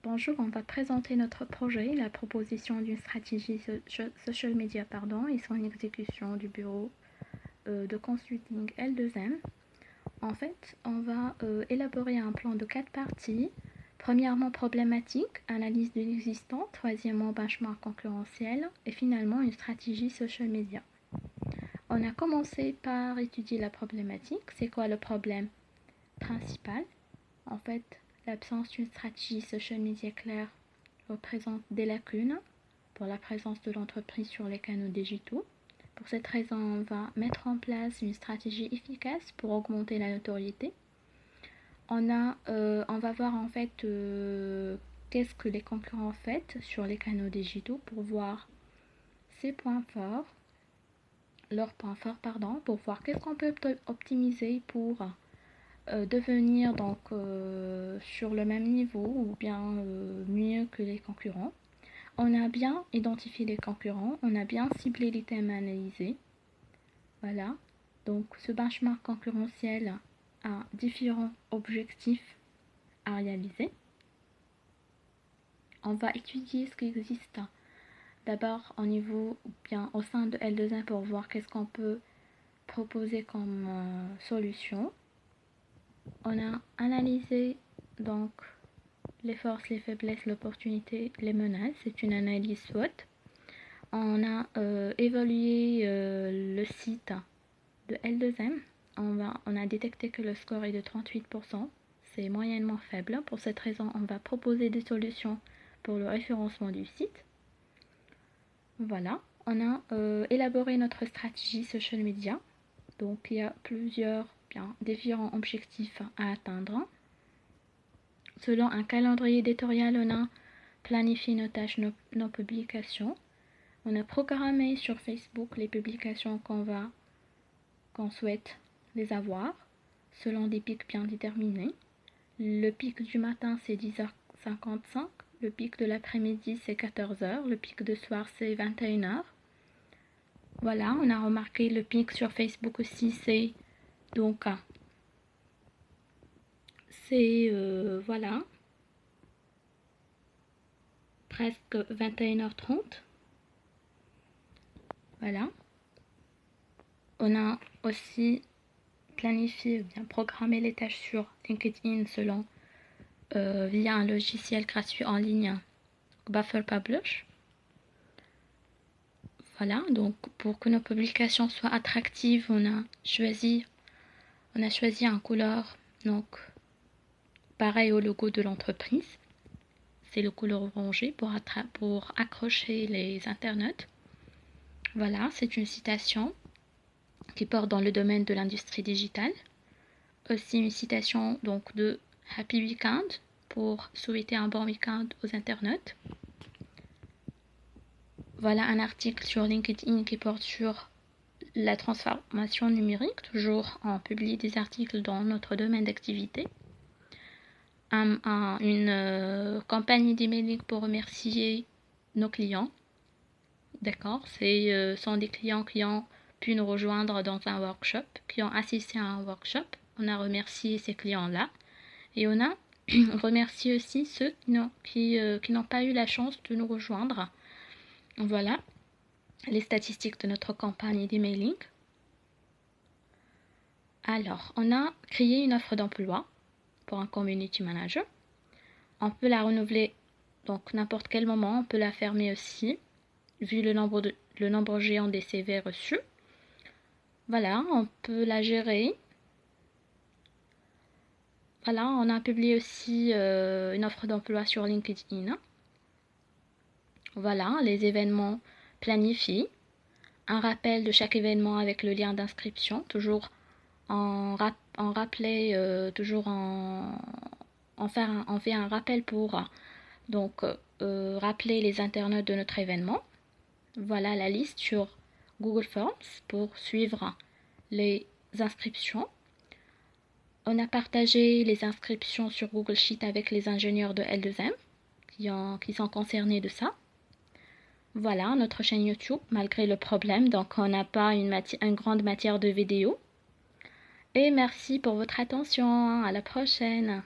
Bonjour, on va présenter notre projet, la proposition d'une stratégie social media et son exécution du bureau de consulting L2M. En fait, on va élaborer un plan de 4 parties. Premièrement, problématique, analyse de l'existant. Troisièmement, benchmark concurrentiel. Et finalement, une stratégie social media. On a commencé par étudier la problématique. C'est quoi le problème principal? En fait, l'absence d'une stratégie social media claire représente des lacunes pour la présence de l'entreprise sur les canaux digitaux. Pour cette raison, on va mettre en place une stratégie efficace pour augmenter la notoriété. On va voir en fait qu'est-ce que les concurrents font sur les canaux digitaux pour voir ses points forts, leurs points forts, pour voir qu'est-ce qu'on peut optimiser pour devenir donc sur le même niveau ou bien mieux que les concurrents. On a bien identifié les concurrents, on a bien ciblé les thèmes à analyser. Voilà, donc ce benchmark concurrentiel a différents objectifs à réaliser. On va étudier ce qui existe d'abord au niveau ou bien au sein de L2M pour voir qu'est-ce qu'on peut proposer comme solution. On a analysé donc les forces, les faiblesses, l'opportunité, les menaces. C'est une analyse SWOT. On a évalué le site de L2M. On a détecté que le score est de 38%. C'est moyennement faible. Pour cette raison, on va proposer des solutions pour le référencement du site. Voilà. On a élaboré notre stratégie social media. Donc, il y a différents objectifs à atteindre. Selon un calendrier éditorial, on a planifié nos tâches, nos publications. On a programmé sur Facebook les publications qu'on souhaite les avoir, selon des pics bien déterminés. Le pic du matin, c'est 10h55. Le pic de l'après-midi, c'est 14h. Le pic de soir, c'est 21h. Voilà, on a remarqué le pic sur Facebook aussi, c'est donc voilà, presque 21h30. Voilà. On a aussi planifié, bien programmé les tâches sur LinkedIn selon via un logiciel gratuit en ligne, Buffer Publish. Voilà, donc pour que nos publications soient attractives, on a choisi un couleur donc pareil au logo de l'entreprise. C'est le couleur orangé pour accrocher les internautes. Voilà, c'est une citation qui porte dans le domaine de l'industrie digitale. Aussi une citation donc de Happy Weekend pour souhaiter un bon week-end aux internautes. Voilà un article sur LinkedIn qui porte sur la transformation numérique. Toujours on publie des articles dans notre domaine d'activité. Une campagne d'emailing pour remercier nos clients. D'accord, ce sont des clients qui ont pu nous rejoindre dans un workshop, qui ont assisté à un workshop. On a remercié ces clients-là et on a remercié aussi ceux qui n'ont pas eu la chance de nous rejoindre. Voilà les statistiques de notre campagne d'emailing. Alors, on a créé une offre d'emploi pour un community manager. On peut la renouveler donc n'importe quel moment, on peut la fermer aussi, vu le nombre géant des CV reçus. Voilà, on peut la gérer. Voilà, on a publié aussi une offre d'emploi sur LinkedIn. Voilà, les événements planifiés. Un rappel de chaque événement avec le lien d'inscription, toujours on fait un rappel pour donc rappeler les internautes de notre événement. Voilà la liste sur Google Forms pour suivre les inscriptions. On a partagé les inscriptions sur Google Sheet avec les ingénieurs de L2M qui sont concernés de ça. Voilà notre chaîne YouTube, malgré le problème, donc on n'a pas une grande matière de vidéos. Et merci pour votre attention, à la prochaine.